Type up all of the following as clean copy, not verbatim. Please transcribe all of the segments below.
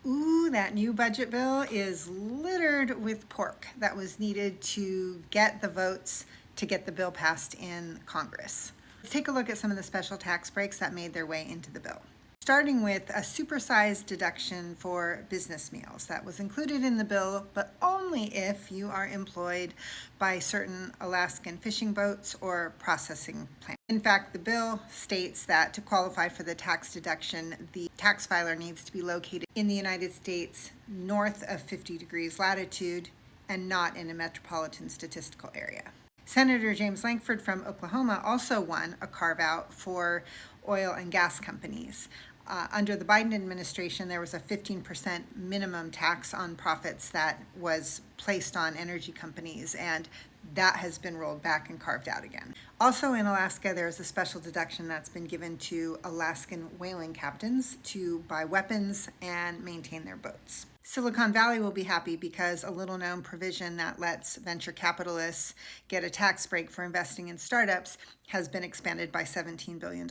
Ooh, that new budget bill is littered with pork that was needed to get the votes to get the bill passed in Congress. Let's take a look at some of the special tax breaks that made their way into the bill. Starting with a supersized deduction for business meals that was included in the bill, but only if you are employed by certain Alaskan fishing boats or processing plants. In fact, the bill states that to qualify for the tax deduction, the tax filer needs to be located in the United States north of 50 degrees latitude and not in a metropolitan statistical area. Senator James Lankford from Oklahoma also won a carve-out for oil and gas companies. Under the Biden administration, there was a 15% minimum tax on profits that was placed on energy companies, and that has been rolled back and carved out again. Also in Alaska, there's a special deduction that's been given to Alaskan whaling captains to buy weapons and maintain their boats. Silicon Valley will be happy because a little known provision that lets venture capitalists get a tax break for investing in startups has been expanded by $17 billion.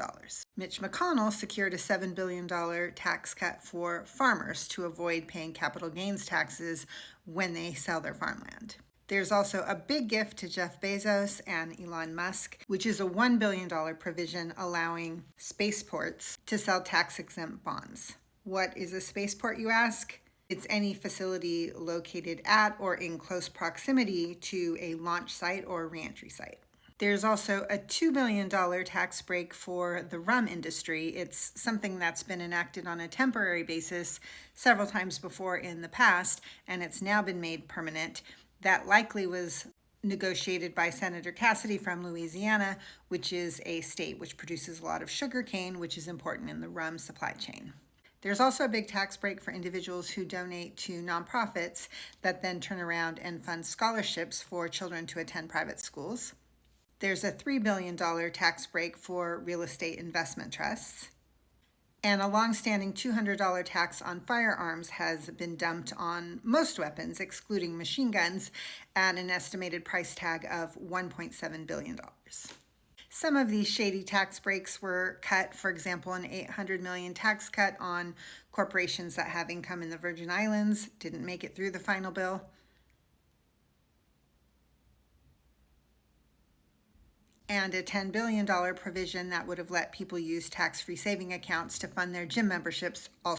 Mitch McConnell secured a $7 billion tax cut for farmers to avoid paying capital gains taxes when they sell their farmland. There's also a big gift to Jeff Bezos and Elon Musk, which is a $1 billion provision allowing spaceports to sell tax-exempt bonds. What is a spaceport, you ask? It's any facility located at or in close proximity to a launch site or reentry site. There's also a $2 billion tax break for the rum industry. It's something that's been enacted on a temporary basis several times before in the past, and it's now been made permanent. That likely was negotiated by Senator Cassidy from Louisiana, which is a state which produces a lot of sugar cane, which is important in the rum supply chain. There's also a big tax break for individuals who donate to nonprofits that then turn around and fund scholarships for children to attend private schools. There's a $3 billion tax break for real estate investment trusts. And a long-standing $200 tax on firearms has been dumped on most weapons, excluding machine guns, at an estimated price tag of $1.7 billion. Some of these shady tax breaks were cut. For example, an $800 million tax cut on corporations that have income in the Virgin Islands didn't make it through the final bill. And a $10 billion provision that would have let people use tax-free saving accounts to fund their gym memberships also